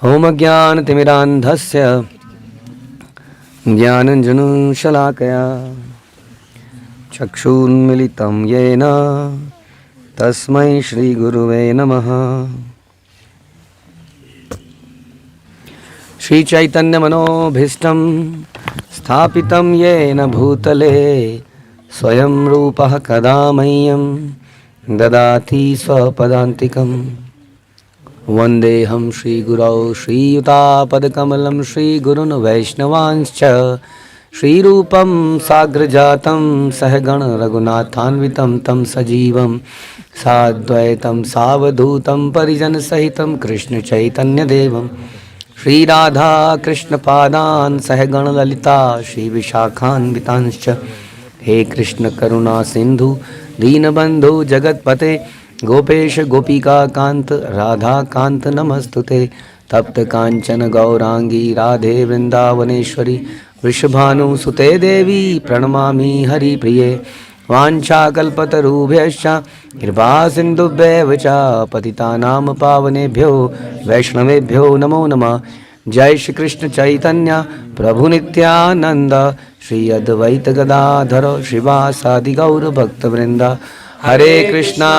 ओम ज्ञानतिमिरान्धस्य ज्ञानाञ्जनशलाकया चक्षुन्मिलितं येन तस्मै श्रीगुरुवे नमः। श्रीचैतन्यमनोभीष्टं स्थापितं येन भूतले स्वयं रूपः कदा मह्यं ददाति स्वपदान्तिकम्। वन्देऽहं श्रीगुरौ श्रीयुतापदकमलं श्रीगुरुन् वैष्णवांश्च श्रीरूपं साग्रजातं सहगण रघुनाथान्वितं तं सजीवं साद्वैतं सावधूतं परिजनसहितं कृष्णचैतन्यदेवं श्रीराधा कृष्णपादान् सहगण ललिता श्रीविशाखान्वितांश्च। हे कृष्ण करुणा सिंधु दीनबंधु जगतपते गोपेश गोपिका कांत राधा कांत नमस्तुते। तप्त कांचन गौरांगी राधे वृंदावनेश्वरी वृषभानुसुते देवी प्रणमामि हरिप्रिये। वाञ्छाकल्पतरुभ्यश्च कृपा सिन्धुभ्येव च पतितानां पावनेभ्यो वैष्णवेभ्यो नमो नमः। जय श्री कृष्ण चैतन्य प्रभु नित्यानंद श्री अद्वैत गदाधर श्रीवासादि गौर भक्तवृंद। हरे कृष्णा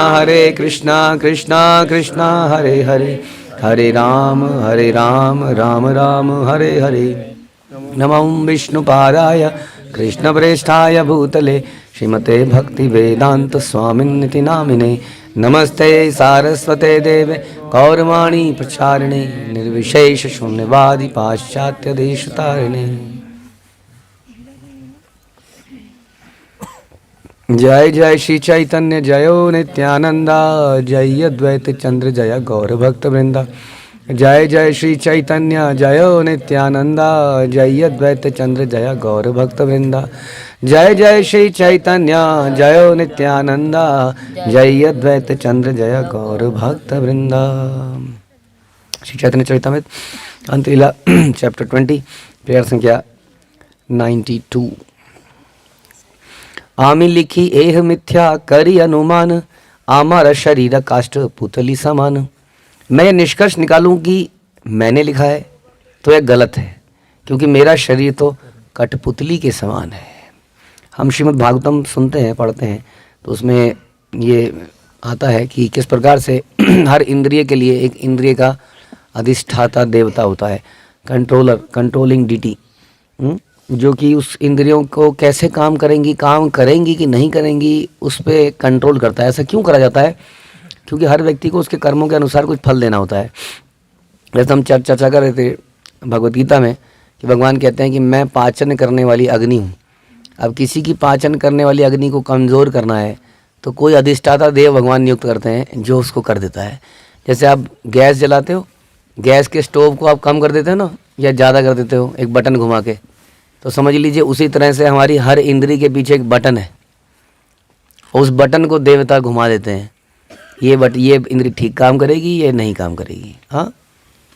कृष्णा कृष्णा हरे हरे, हरे राम राम राम हरे हरे। नमो विष्णुपादाय कृष्णप्रेष्ठाय भूतले श्रीमते भक्ति वेदांत स्वामिन्निति नामिने। नमस्ते सारस्वते देवे गौरवाणी प्रचारिणे निर्विशेष शून्यवादी पाश्चात्य देशतारिणे। जय जय श्री चैतन्य जयो नित्यानंदा जय अद्वैत चंद्र जय गौर भक्त वृंदा। जय जय श्री चैतन्य जयो नित्यानंदा जय अद्वैत चंद्र जय गौर भक्त वृंदा। जय जय श्री चैतन्य जयो नित्यानंदा जय अद्वैत चंद्र जय गौर भक्त वृंदा। श्री चैतन्य चरितामृत अंतलीला चैप्टर 20 प्रेयर संख्या 92। आमी लिखी एह मिथ्या करी अनुमान आमारा शरीर काष्ठ पुतली समान। मैं ये निष्कर्ष निकालूं कि मैंने लिखा है तो यह गलत है, क्योंकि मेरा शरीर तो कठपुतली के समान है। हम श्रीमद् भागवतम सुनते हैं पढ़ते हैं तो उसमें ये आता है कि किस प्रकार से हर इंद्रिय के लिए एक इंद्रिय का अधिष्ठाता देवता होता है, कंट्रोलर, कंट्रोलिंग डीटी, जो कि उस इंद्रियों को कैसे काम करेंगी कि नहीं करेंगी उस पर कंट्रोल करता है। ऐसा क्यों करा जाता है? क्योंकि हर व्यक्ति को उसके कर्मों के अनुसार कुछ फल देना होता है। जैसे हम चर्चा कर रहे थे भगवत गीता में कि भगवान कहते हैं कि मैं पाचन करने वाली अग्नि हूँ। अब किसी की पाचन करने वाली अग्नि को कमज़ोर करना है तो कोई अधिष्ठाता देव भगवान नियुक्त करते हैं जो उसको कर देता है। जैसे आप गैस जलाते हो, गैस के स्टोव को आप कम कर देते हो ना, या ज़्यादा कर देते हो एक बटन घुमा के, तो समझ लीजिए उसी तरह से हमारी हर इंद्री के पीछे एक बटन है, उस बटन को देवता घुमा देते हैं। ये इंद्री ठीक काम करेगी, ये नहीं काम करेगी। हाँ,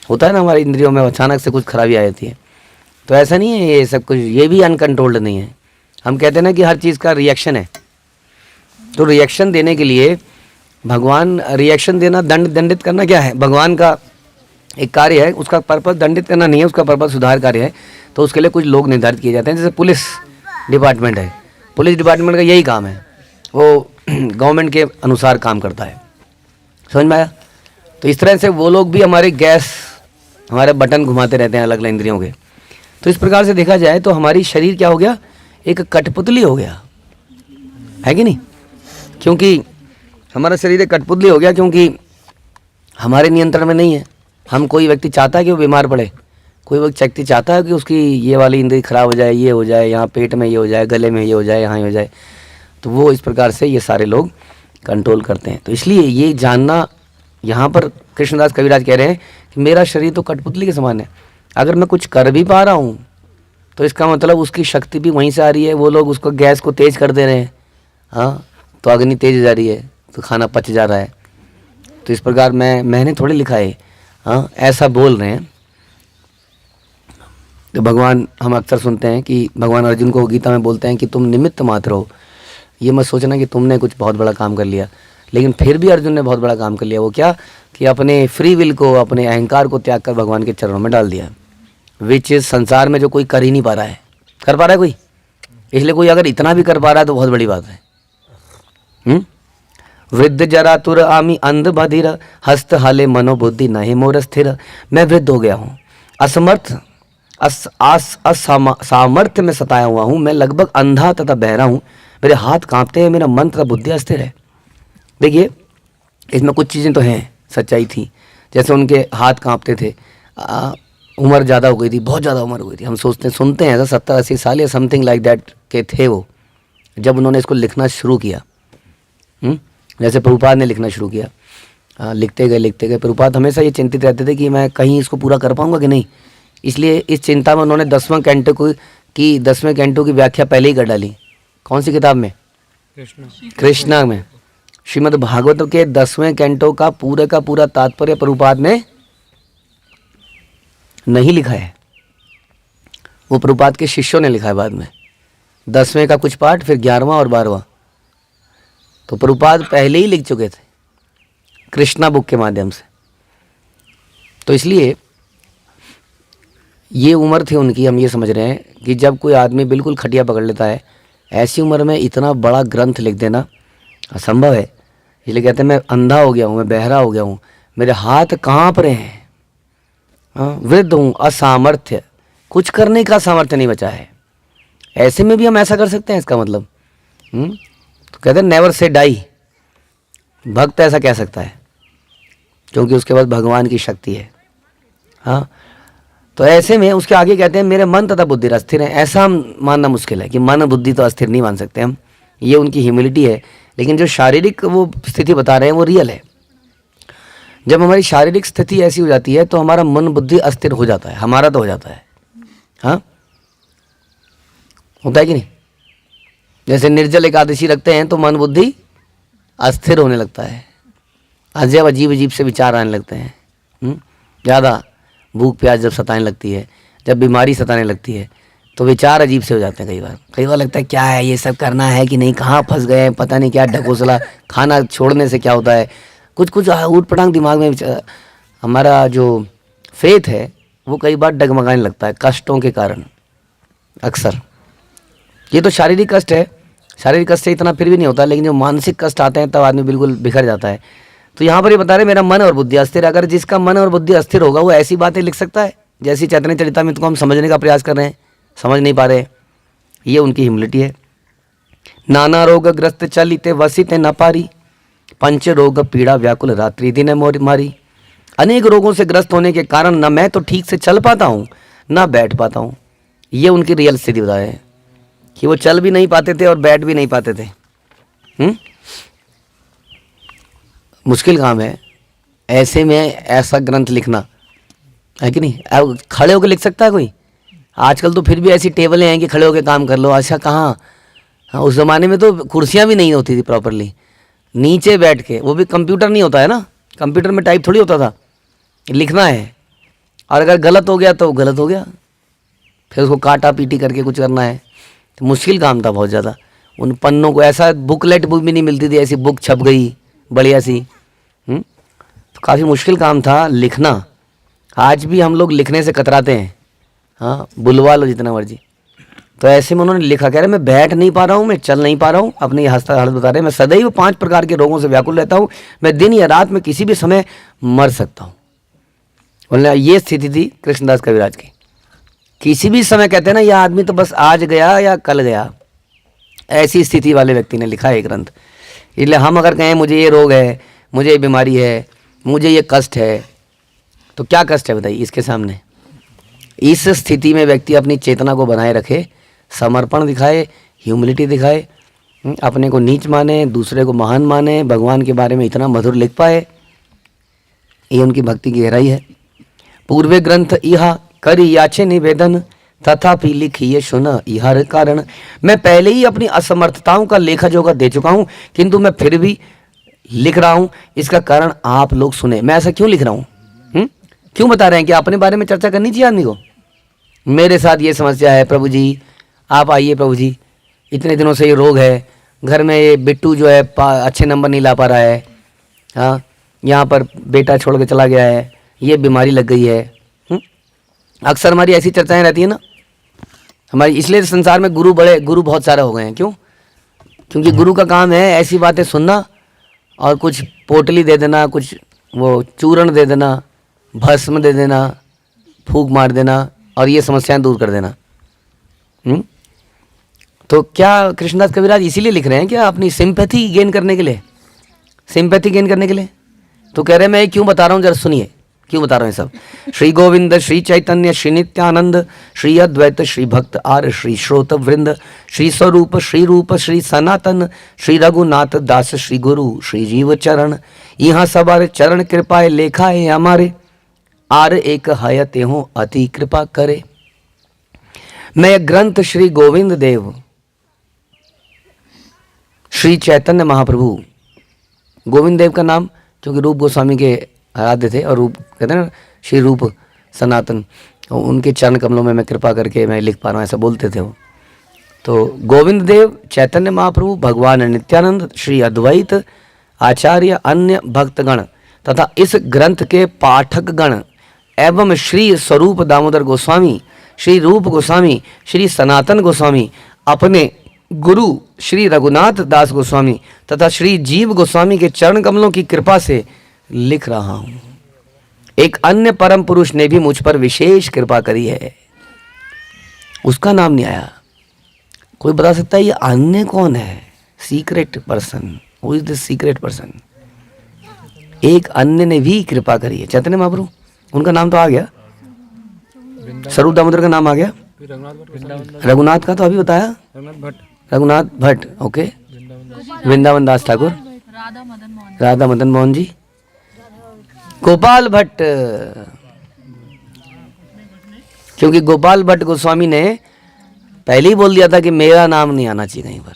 होता है ना हमारी इंद्रियों में अचानक से कुछ खराबी आ जाती है। तो ऐसा नहीं है ये सब कुछ, ये भी अनकंट्रोल्ड नहीं है। हम कहते हैं ना कि हर चीज़ का रिएक्शन है, तो रिएक्शन देने के लिए भगवान, रिएक्शन देना, दंडित करना क्या है? भगवान का एक कार्य है, उसका पर्पस दंडित करना नहीं है, उसका पर्पस सुधार कार्य है। तो उसके लिए कुछ लोग निर्धारित किए जाते हैं। जैसे पुलिस डिपार्टमेंट है, पुलिस डिपार्टमेंट का यही काम है, वो गवर्नमेंट के अनुसार काम करता है। समझ में आया? तो इस तरह से वो लोग भी हमारे गैस, हमारे बटन घुमाते रहते हैं अलग अलग इंद्रियों के। तो इस प्रकार से देखा जाए तो हमारी शरीर क्या हो गया? एक कठपुतली हो गया, है कि नहीं? क्योंकि हमारा शरीर एक कठपुतली हो गया, क्योंकि हमारे नियंत्रण में नहीं है। हम, कोई व्यक्ति चाहता है कि वो बीमार पड़े, कोई व्यक्ति चाहता है कि उसकी ये वाली इंद्री खराब हो जाए, ये हो जाए, यहाँ पेट में ये हो जाए, गले में ये हो जाए, यहाँ ये हो जाए। तो वो इस प्रकार से ये सारे लोग कंट्रोल करते हैं। तो इसलिए ये जानना, यहाँ पर कृष्णदास कविराज कह रहे हैं कि मेरा शरीर तो कठपुतली के समान है। अगर मैं कुछ कर भी पा रहा हूँ तो इसका मतलब उसकी शक्ति भी वहीं से आ रही है। वो लोग उसको गैस को तेज़ कर दे रहे हैं, हाँ, तो अग्नि तेज हो जा रही है, तो खाना पच जा रहा है। तो इस प्रकार मैंने थोड़ी लिखा है, हाँ, ऐसा बोल रहे हैं। तो भगवान, हम अक्सर सुनते हैं कि भगवान अर्जुन को गीता में बोलते हैं कि तुम निमित्त मात्र हो, ये मत सोचना कि तुमने कुछ बहुत बड़ा काम कर लिया। लेकिन फिर भी अर्जुन ने बहुत बड़ा काम कर लिया। वो क्या कि अपने फ्री विल को, अपने अहंकार को त्याग कर भगवान के चरणों में डाल दिया, विच इज संसार में जो कोई कर ही नहीं पा रहा है। कर पा रहा है कोई? इसलिए कोई अगर इतना भी कर पा रहा है तो बहुत बड़ी बात है। वृद्ध जरा तुर आमी अंध बधिर, हस्त हाले मनोबुद्धि नहीं मोर स्थिर। मैं वृद्ध हो गया हूँ, असमर्थ सामर्थ्य में सताया हुआ हूँ, मैं लगभग अंधा तथा बहरा हूँ, मेरे हाथ कांपते हैं, मेरा मन तथा बुद्धि अस्थिर है। देखिए इसमें कुछ चीज़ें तो हैं, सच्चाई थी, जैसे उनके हाथ कांपते थे, उम्र ज़्यादा हो गई थी, बहुत ज़्यादा उम्र हो गई थी। हम सुनते हैं ऐसा 70-80 साल या समथिंग लाइक दैट के थे वो, जब उन्होंने इसको लिखना शुरू किया। जैसे प्रभुपाद ने लिखना शुरू किया, लिखते गए। प्रभुपाद हमेशा ये चिंतित रहते थे कि मैं कहीं इसको पूरा कर पाऊंगा कि नहीं, इसलिए इस चिंता में उन्होंने 10वें कैंटो की व्याख्या पहले ही कर डाली। कौन सी किताब में? कृष्णा में। श्रीमद् भागवत के 10वें कैंटो का पूरा तात्पर्य प्रभुपाद ने नहीं लिखा है, वो प्रभुपाद के शिष्यों ने लिखा है बाद में। 10वें का कुछ पार्ट, फिर 11वां और 12वां, तो प्रभुपाद पहले ही लिख चुके थे कृष्णा बुक के माध्यम से। तो इसलिए ये उम्र थी उनकी, हम ये समझ रहे हैं कि जब कोई आदमी बिल्कुल खटिया पकड़ लेता है, ऐसी उम्र में इतना बड़ा ग्रंथ लिख देना असंभव है। इसलिए कहते हैं मैं अंधा हो गया हूँ, मैं बहरा हो गया हूँ, मेरे हाथ कांप रहे हैं, वृद्ध हूँ, असामर्थ्य, कुछ करने का सामर्थ्य नहीं बचा है। ऐसे में भी हम ऐसा कर सकते हैं, इसका मतलब तो कहते हैं नेवर से डाई। भक्त ऐसा कह सकता है क्योंकि उसके पास भगवान की शक्ति है। हाँ, तो ऐसे में उसके आगे कहते हैं मेरे मन तथा बुद्धि अस्थिर है। ऐसा मानना मुश्किल है कि मन बुद्धि तो अस्थिर नहीं मान सकते हम, ये उनकी ह्यूमिलिटी है। लेकिन जो शारीरिक वो स्थिति बता रहे हैं वो रियल है। जब हमारी शारीरिक स्थिति ऐसी हो जाती है तो हमारा मन बुद्धि अस्थिर हो जाता है, हमारा तो हो जाता है। हाँ, होता है कि नहीं? जैसे निर्जल एकादशी रखते हैं तो मन बुद्धि अस्थिर होने लगता है, अजब अजीब से विचार आने लगते हैं। ज़्यादा भूख प्यास जब सताने लगती है, जब बीमारी सताने लगती है, तो विचार अजीब से हो जाते हैं। कई बार लगता है क्या है ये सब करना है कि नहीं, कहाँ फंस गए हैं, पता नहीं क्या ढकोसला, खाना छोड़ने से क्या होता है, कुछ ऊट पटांग दिमाग में। हमारा जो फेथ है वो कई बार डगमगाने लगता है कष्टों के कारण अक्सर। ये तो शारीरिक कष्ट है, शारीरिक कष्ट से इतना फिर भी नहीं होता, लेकिन जो मानसिक कष्ट आते हैं तब आदमी बिल्कुल बिखर जाता है। तो यहाँ पर ये बता रहे मेरा मन और बुद्धि अस्थिर। अगर जिसका मन और बुद्धि अस्थिर होगा वो ऐसी बातें लिख सकता है जैसी चैतन्य चरितामृत को हम समझने का प्रयास कर रहे हैं, समझ नहीं पा रहे। ये उनकी ह्यूमिलिटी है। नाना रोग ग्रस्त चलिते वसिते न पारी, पंच रोग पीड़ा व्याकुल रात्रि दिन मारी। अनेक रोगों से ग्रस्त होने के कारण न मैं तो ठीक से चल पाता हूँ ना बैठ पाता हूँ। ये उनकी रियल स्थिति बता रहे हैं कि वो चल भी नहीं पाते थे और बैठ भी नहीं पाते थे। मुश्किल काम है ऐसे में ऐसा ग्रंथ लिखना, है कि नहीं? अब खड़े होकर लिख सकता है कोई? आजकल तो फिर भी ऐसी टेबलें हैं कि खड़े होकर काम कर लो। अच्छा कहाँ, हाँ उस ज़माने में तो कुर्सियाँ भी नहीं होती थी प्रॉपरली, नीचे बैठ के, वो भी कंप्यूटर नहीं होता है ना, कंप्यूटर में टाइप थोड़ी होता था, लिखना है और अगर गलत हो गया तो गलत हो गया, फिर उसको काटा पीटी करके कुछ करना है। तो मुश्किल काम था बहुत ज़्यादा। उन पन्नों को ऐसा बुकलेट बुक भी नहीं मिलती थी, ऐसी बुक छप गई बढ़िया सी। तो काफ़ी मुश्किल काम था लिखना। आज भी हम लोग लिखने से कतराते हैं, हाँ बुलवा लो जितना मर्जी। तो ऐसे में उन्होंने लिखा, कह रहे मैं बैठ नहीं पा रहा हूँ, मैं चल नहीं पा रहा हूँ, अपनी हालत बता रहे, मैं सदैव 5 प्रकार के रोगों से व्याकुल रहता हूँ, मैं दिन या रात में किसी भी समय मर सकता हूँ। बोलना ये स्थिति थी कृष्णदास कविराज की। किसी भी समय कहते हैं ना, यह आदमी तो बस आज गया या कल गया, ऐसी स्थिति वाले व्यक्ति ने लिखा है ये ग्रंथ। इसलिए हम अगर कहें मुझे ये रोग है, मुझे ये बीमारी है, मुझे ये कष्ट है, तो क्या कष्ट है बताइए इसके सामने? इस स्थिति में व्यक्ति अपनी चेतना को बनाए रखे, समर्पण दिखाए, ह्यूमिलिटी दिखाए, अपने को नीच माने, दूसरे को महान माने, भगवान के बारे में इतना मधुर लिख पाए, ये उनकी भक्ति की गहराई है। पूर्वे ग्रंथ इहा करी याचे निवेदन, तथापि लिखिए सुन इहर कारण। मैं पहले ही अपनी असमर्थताओं का लेखा जोखा दे चुका हूँ, किंतु मैं फिर भी लिख रहा हूँ। इसका कारण आप लोग सुने। मैं ऐसा क्यों लिख रहा हूँ? क्यों बता रहे हैं कि अपने बारे में चर्चा करनी चाहिए आदमी को? मेरे साथ ये समस्या है प्रभु जी, आप आइए प्रभु जी, इतने दिनों से ये रोग है, घर में ये बिट्टू जो है अच्छे नंबर नहीं ला पा रहा है, हाँ, यहाँ पर बेटा छोड़ के चला गया है, ये बीमारी लग गई है। अक्सर हमारी ऐसी चर्चाएं रहती है ना हमारी, इसलिए संसार में गुरु बहुत सारे हो गए हैं। क्यों? क्योंकि गुरु का काम है ऐसी बातें सुनना और कुछ पोटली दे देना, कुछ वो चूर्ण दे देना, भस्म दे देना, फूंक मार देना और ये समस्याएं दूर कर देना। तो क्या कृष्णदास कविराज इसीलिए लिख रहे हैं क्या? अपनी सिंपैथी गेन करने के लिए, सिंपैथी गेन करने के लिए। तो कह रहे हैं मैं क्यों बता रहा हूँ, जरा सुनिए क्यों बता रहे हैं सब। श्री गोविंद श्री चैतन्य श्री नित्यानंद श्री अद्वैत श्री भक्त आर श्री श्रोत वृंद श्री स्वरूप श्री रूप श्री सनातन श्री रघुनाथ दास श्री गुरु श्री जीव चरण, यहाँ सवार चरण कृपाए लेखा है हमारे, आर एक हयते हो अति कृपा करे। मैं ग्रंथ श्री गोविंद देव श्री चैतन्य महाप्रभु, गोविंद देव का नाम क्योंकि रूप गोस्वामी के आराध्य थे और रूप कहते हैं ना श्री रूप सनातन, उनके चरण कमलों में मैं कृपा करके मैं लिख पा रहा हूँ, ऐसा बोलते थे वो। तो गोविंद देव, चैतन्य महाप्रभु, भगवान नित्यानंद, श्री अद्वैत आचार्य, अन्य भक्तगण तथा इस ग्रंथ के पाठक गण एवं श्री स्वरूप दामोदर गोस्वामी, श्री रूप गोस्वामी, श्री सनातन गोस्वामी, अपने गुरु श्री रघुनाथ दास गोस्वामी तथा श्री जीव गोस्वामी के चरण कमलों की कृपा से लिख रहा हूं। एक अन्य परम पुरुष ने भी मुझ पर विशेष कृपा करी है, उसका नाम नहीं आया। कोई बता सकता है ये अन्य कौन है? Secret person. Who is the secret person? एक अन्य ने भी कृपा करी है, चैतन्य महाप्रभु। उनका नाम तो आ गया, स्वरूप दामोदर का नाम आ गया, रघुनाथ का तो अभी बताया, रघुनाथ भट्ट, ओके, वृंदावन दास ठाकुर, राधा मदन मोहन जी, गोपाल भट्ट। क्योंकि गोपाल भट्ट गोस्वामी ने पहले ही बोल दिया था कि मेरा नाम नहीं आना चाहिए कहीं पर।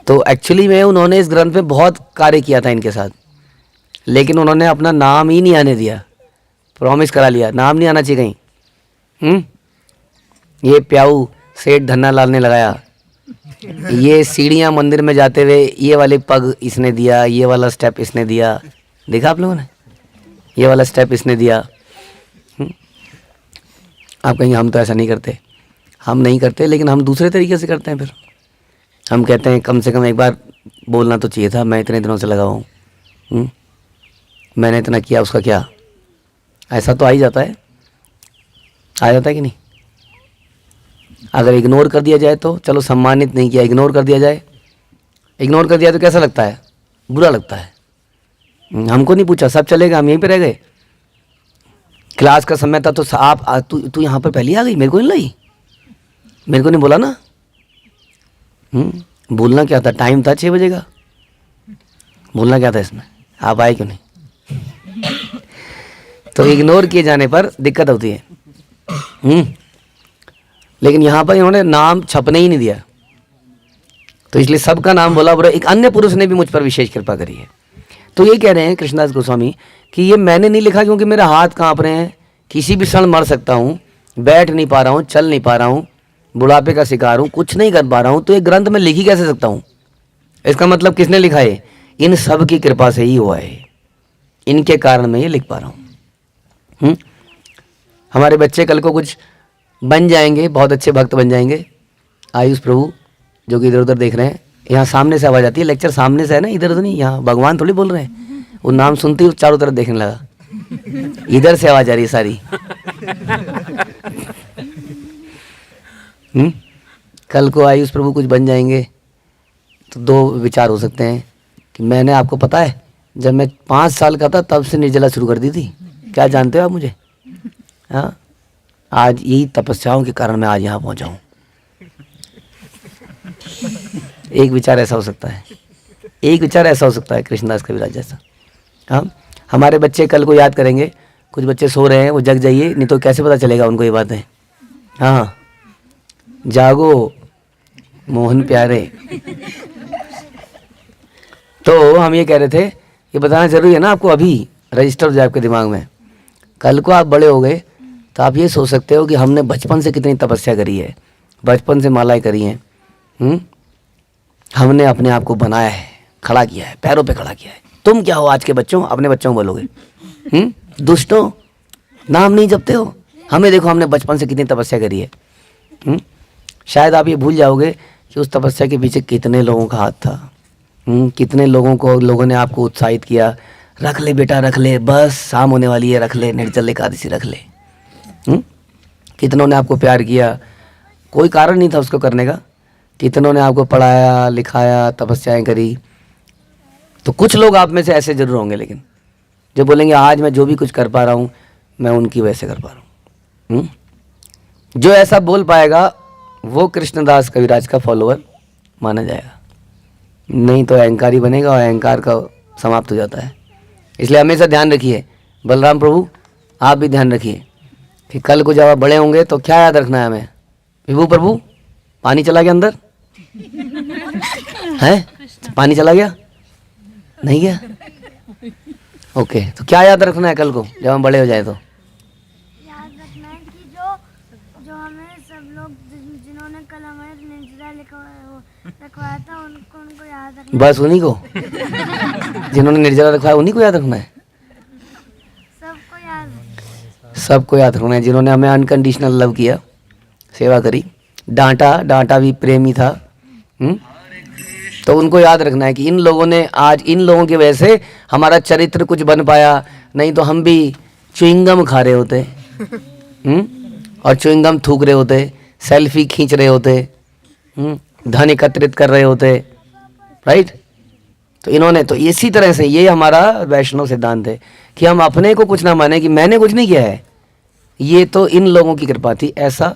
तो एक्चुअली में उन्होंने इस ग्रंथ में बहुत कार्य किया था इनके साथ, लेकिन उन्होंने अपना नाम ही नहीं आने दिया, प्रॉमिस करा लिया नाम नहीं आना चाहिए कहीं। ये प्याऊ सेठ धन्ना लाल ने लगाया, ये सीढ़ियाँ मंदिर में जाते हुए ये वाले पग इसने दिया, ये वाला स्टेप इसने दिया, देखा आप लोगों ने, ये वाला स्टेप इसने दिया। आप कहेंगे हम तो ऐसा नहीं करते, हम नहीं करते, लेकिन हम दूसरे तरीके से करते हैं। फिर हम कहते हैं कम से कम एक बार बोलना तो चाहिए था, मैं इतने दिनों से लगा हूँ, मैंने इतना किया, उसका क्या। ऐसा तो आ ही जाता है, आ जाता है कि नहीं? अगर इग्नोर कर दिया जाए तो चलो, सम्मानित नहीं किया, इग्नोर कर दिया जाए, इग्नोर कर दिया तो कैसा लगता है? बुरा लगता है। हमको नहीं पूछा, सब चले गए, हम यहीं पे रह गए। क्लास का समय था तो आप तू यहाँ पर पहले आ गई, मेरे को नहीं लाई, मेरे को नहीं बोला ना। बोलना क्या था? टाइम था 6 बजे का, बोलना क्या था इसमें? आप आए क्यों नहीं? तो इग्नोर किए जाने पर दिक्कत होती है। लेकिन यहाँ पर इन्होंने नाम छपने ही नहीं दिया, तो इसलिए सबका नाम बोला। बोला एक अन्य पुरुष ने भी मुझ पर विशेष कृपा करी है। तो ये कह रहे हैं कृष्णदास गोस्वामी कि ये मैंने नहीं लिखा क्योंकि मेरे हाथ कांप रहे हैं, किसी भी क्षण मर सकता हूँ, बैठ नहीं पा रहा हूँ, चल नहीं पा रहा हूँ, बुढ़ापे का शिकार हूँ, कुछ नहीं कर पा रहा हूँ, तो ये ग्रंथ में लिख ही कैसे सकता हूँ? इसका मतलब किसने लिखा है? इन सब की कृपा से ही हुआ है, इनके कारण मैं ये लिख पा रहा हूँ। हमारे बच्चे कल को कुछ बन जाएंगे, बहुत अच्छे भक्त बन जाएंगे। आयुष प्रभु जो कि इधर उधर देख रहे हैं, यहाँ सामने से आवाज़ आती है, लेक्चर सामने से है ना, इधर उधर नहीं, यहाँ भगवान थोड़ी बोल रहे हैं। वो नाम सुनते ही चारों तरफ देखने लगा, इधर से आवाज़ आ रही है सारी। कल को आयुष प्रभु कुछ बन जाएंगे तो 2 विचार हो सकते हैं कि मैंने, आपको पता है जब मैं 5 साल का था तब से निर्जला शुरू कर दी थी, क्या जानते हो आप मुझे? हाँ, आज यही तपस्याओं के कारण मैं आज यहाँ पहुँचा हूँ। एक विचार ऐसा हो सकता है, एक विचार ऐसा हो सकता है कृष्णदास कविराज जैसा। हाँ, हमारे बच्चे कल को याद करेंगे, कुछ बच्चे सो रहे हैं, वो जग जाइए, नहीं तो कैसे पता चलेगा उनको ये बातें। हाँ, जागो मोहन प्यारे। तो हम ये कह रहे थे, ये बताना जरूरी है ना आपको, अभी रजिस्टर हो जाए आपके दिमाग में। कल को आप बड़े हो गए तो आप ये सोच सकते हो कि हमने बचपन से कितनी तपस्या करी है, बचपन से मालाएं करी हैं। हमने अपने आप को बनाया है, खड़ा किया है, पैरों पे खड़ा किया है। तुम क्या हो आज के बच्चों? अपने बच्चों को बोलोगे दुष्टों, नाम नहीं जपते हो। हमें देखो, हमने बचपन से कितनी तपस्या करी है। शायद आप ये भूल जाओगे कि उस तपस्या के पीछे कितने लोगों का हाथ था। कितने लोगों ने आपको उत्साहित किया, रख ले बेटा रख ले, बस शाम होने वाली है, रख ले, निर्जल एकादशी रख ले। कितनों ने आपको प्यार किया, कोई कारण नहीं था उसको करने का। कितनों ने आपको पढ़ाया लिखाया, तपस्याएं करी। तो कुछ लोग आप में से ऐसे जरूर होंगे, लेकिन जो बोलेंगे आज मैं जो भी कुछ कर पा रहा हूँ मैं उनकी वजह से कर पा रहा हूँ। जो ऐसा बोल पाएगा वो कृष्णदास कविराज का फॉलोअर माना जाएगा, नहीं तो अहंकारी बनेगा और अहंकार का समाप्त हो जाता है। इसलिए हमेशा ध्यान रखिए, बलराम प्रभु आप भी ध्यान रखिए कि कल को जब आप बड़े होंगे तो क्या याद रखना है हमें। विभू प्रभु पानी चला गया अंदर है? पानी चला गया नहीं गया? ओके, तो क्या याद रखना है कल को जब हम बड़े हो जाए? तो याद रखना है कि जो हमें सब लोग जिन्होंने कल हमारे निर्जला रखवाया था उनको याद रखना। बस उन्हीं को जिन्होंने निर्जला रखवाया उन्हीं को याद रखना है? सबको याद रखना है। जिन्होंने हमें अनकंडीशनल लव किया, सेवा करी, डांटा भी प्रेमी था, तो उनको याद रखना है कि इन लोगों ने, आज इन लोगों की वजह से हमारा चरित्र कुछ बन पाया, नहीं तो हम भी च्युइंगम खा रहे होते और च्युइंगम थूक रहे होते, सेल्फी खींच रहे होते, धन एकत्रित कर रहे होते, राइट। तो इन्होंने तो इसी तरह से, ये हमारा वैष्णव सिद्धांत है कि हम अपने को कुछ ना माने कि मैंने कुछ नहीं किया है, ये तो इन लोगों की कृपा थी। ऐसा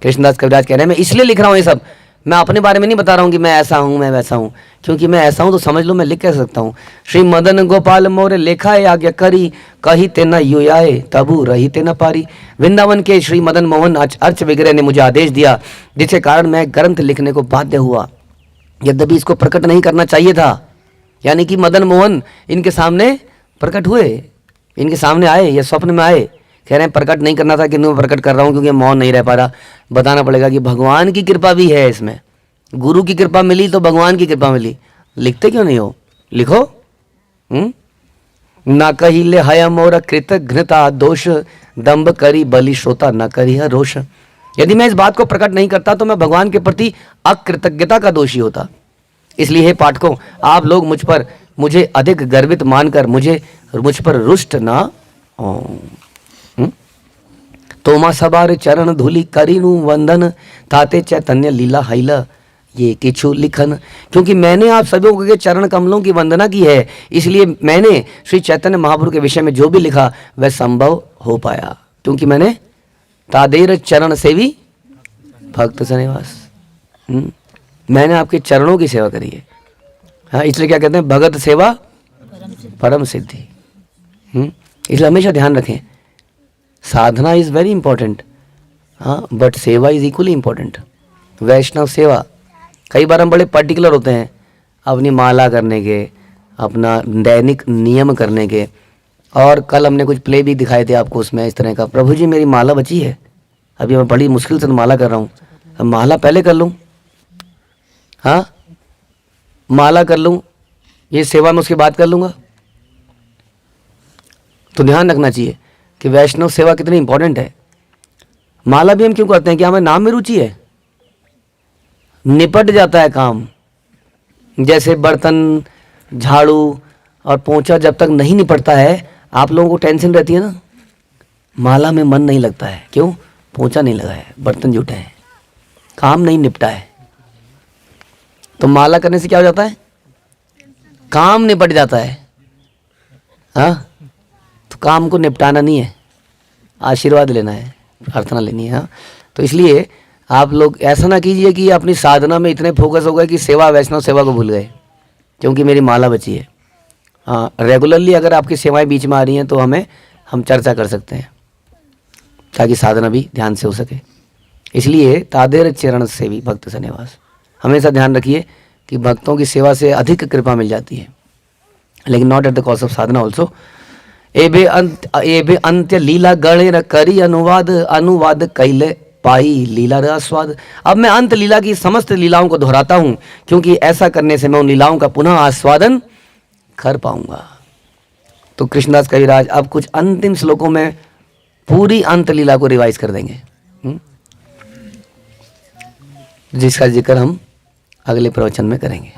कृष्णदास कविराज कह रहे हैं। मैं इसलिए लिख रहा हूँ ये सब, मैं अपने बारे में नहीं बता रहा हूँ कि मैं ऐसा हूँ मैं वैसा हूँ, क्योंकि मैं ऐसा हूँ तो समझ लो मैं लिख कह सकता हूँ। श्री मदन गोपाल मोरे लेखा है आज्ञा करी, कही ते न युयाए तबु रही ते न पारी। वृंदावन के श्री मदन मोहन अर्च विग्रह ने मुझे आदेश दिया, जिसके कारण मैं ग्रंथ लिखने को बाध्य हुआ। यद्यपि इसको प्रकट नहीं करना चाहिए था, यानी कि मदन मोहन इनके सामने प्रकट हुए, इनके सामने आए या स्वप्न में आए, कह रहे हैं प्रकट नहीं करना था कि मैं प्रकट कर रहा हूँ क्योंकि मौन नहीं रह पा रहा। बताना पड़ेगा कि भगवान की कृपा भी है इसमें, गुरु की कृपा मिली तो भगवान की कृपा मिली। लिखते क्यों नहीं हो? लिखो। ना कही ले हय मोर कृतघ्नता दोष, दंभ करी बलि श्रोता न करी है रोष। यदि मैं इस बात को प्रकट नहीं करता तो मैं भगवान के प्रति अकृतज्ञता का दोषी होता। इसलिए हे पाठकों, आप लोग मुझे अधिक गर्वित मानकर मुझ पर रुष्ट ना हो। तोमा सबार चरण धूलि करीनु वंदन, ताते चैतन्य लीला हैला ये किछु लिखन। क्योंकि मैंने आप सभी के चरण कमलों की वंदना की है, इसलिए मैंने श्री चैतन्य महाप्रभु के विषय में जो भी लिखा वह संभव हो पाया, क्योंकि मैंने तादेर चरण सेवी भक्त सनिवास, मैंने आपके चरणों की सेवा करी है। हाँ, इसलिए क्या कहते हैं, भगत सेवा परम सिद्धि। इसलिए हमेशा ध्यान रखें, साधना इज वेरी इंपॉर्टेंट, हाँ, बट सेवा इज इक्वली इंपॉर्टेंट। वैष्णव सेवा, कई बार हम बड़े पर्टिकुलर होते हैं अपनी माला करने के, अपना दैनिक नियम करने के। और कल हमने कुछ प्ले भी दिखाए थे आपको, उसमें इस तरह का, प्रभु जी मेरी माला बची है, अभी मैं बड़ी मुश्किल से माला कर रहा हूँ, अब माला पहले कर लूँ, हाँ माला कर लूँ, ये सेवा में उसके बाद कर लूँगा। तो ध्यान रखना चाहिए कि वैष्णव सेवा कितनी इंपॉर्टेंट है। माला भी हम क्यों करते हैं कि हमें नाम में रुचि है, निपट जाता है काम। जैसे बर्तन, झाड़ू और पोंछा जब तक नहीं निपटता है, आप लोगों को टेंशन रहती है ना, माला में मन नहीं लगता है। क्यों? पोंछा नहीं लगा है, बर्तन जुटे हैं, काम नहीं निपटा है। तो माला करने से क्या हो जाता है? काम निपट जाता है। हाँ, तो काम को निपटाना नहीं है, आशीर्वाद लेना है, प्रार्थना लेनी है। हाँ, तो इसलिए आप लोग ऐसा ना कीजिए कि अपनी साधना में इतने फोकस हो गए कि सेवा, वैष्णव सेवा को भूल गए क्योंकि मेरी माला बची है। हाँ, रेगुलरली अगर आपकी सेवाएं बीच में आ रही हैं तो हम चर्चा कर सकते हैं ताकि साधना भी ध्यान से हो सके। इसलिए तादेर चरण सेवी भक्त सनिवास, हमेशा ध्यान रखिए कि भक्तों की सेवा से अधिक कृपा मिल जाती है, लेकिन not at the cost of Sadhana also. एबे अंत्य लीला गणेर करी अनुवाद कैले पाई लीला रसास्वाद। अब मैं अंत लीला की समस्त लीलाओं को दोहराता हूं, क्योंकि ऐसा करने से मैं उन लीलाओं का पुनः आस्वादन कर पाऊंगा। तो कृष्णदास कविराज अब कुछ अंतिम श्लोकों में पूरी अंत लीला को रिवाइज कर देंगे, जिसका जिक्र हम अगले प्रवचन में करेंगे।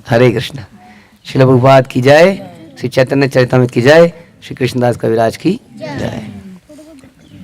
हरे कृष्ण। श्रील प्रभुपाद की जय, श्री चैतन्य चरितामृत की जय, श्री कृष्णदास कविराज की जय।